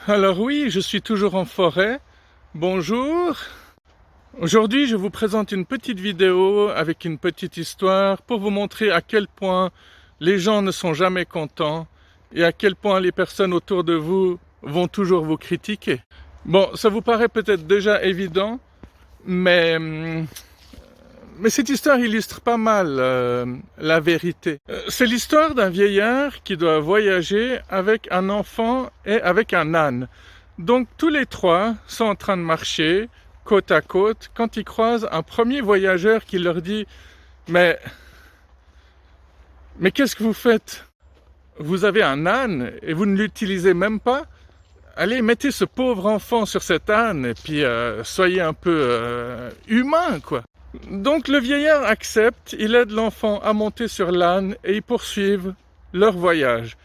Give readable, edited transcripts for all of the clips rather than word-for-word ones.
Alors oui, je suis toujours en forêt. Bonjour. Aujourd'hui, je vous présente une petite vidéo avec une petite histoire pour vous montrer à quel point les gens ne sont jamais contents et à quel point les personnes autour de vous vont toujours vous critiquer. Bon, ça vous paraît peut-être déjà évident, mais cette histoire illustre pas mal la vérité. C'est l'histoire d'un vieillard qui doit voyager avec un enfant et avec un âne. Donc tous les trois sont en train de marcher côte à côte quand ils croisent un premier voyageur qui leur dit « Mais qu'est-ce que vous faites? Vous avez un âne et vous ne l'utilisez même pas? Allez, mettez ce pauvre enfant sur cet âne et puis soyez un peu humain, quoi. » Donc le vieillard accepte, il aide l'enfant à monter sur l'âne et ils poursuivent leur voyage.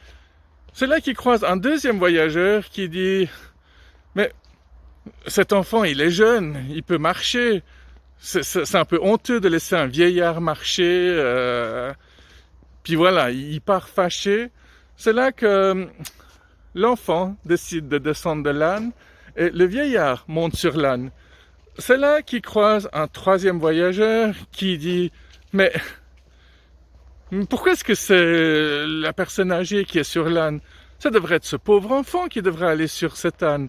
C'est là qu'ils croisent un deuxième voyageur qui dit « Mais cet enfant, il est jeune, il peut marcher. C'est un peu honteux de laisser un vieillard marcher. » Puis voilà, il part fâché. C'est là que l'enfant décide de descendre de l'âne et le vieillard monte sur l'âne. C'est là qu'il croise un troisième voyageur qui dit « Mais pourquoi est-ce que c'est la personne âgée qui est sur l'âne? Ça devrait être ce pauvre enfant qui devrait aller sur cet âne.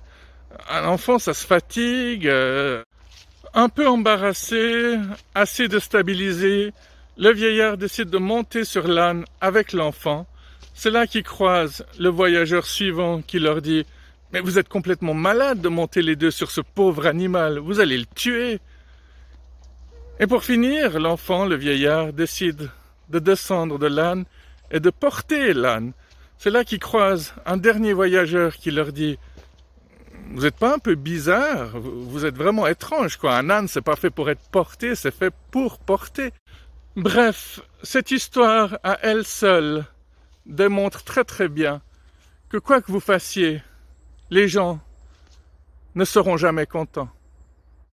Un enfant, ça se fatigue. » Un peu embarrassé, assez déstabilisé, le vieillard décide de monter sur l'âne avec l'enfant. C'est là qu'il croise le voyageur suivant qui leur dit « Mais vous êtes complètement malade de monter les deux sur ce pauvre animal, vous allez le tuer !» Et pour finir, l'enfant, le vieillard, décide de descendre de l'âne et de porter l'âne. C'est là qu'il croise un dernier voyageur qui leur dit « Vous n'êtes pas un peu bizarre? Vous êtes vraiment étrange, quoi. Un âne, c'est pas fait pour être porté, c'est fait pour porter. » Bref, cette histoire à elle seule démontre très très bien que quoi que vous fassiez, les gens ne seront jamais contents.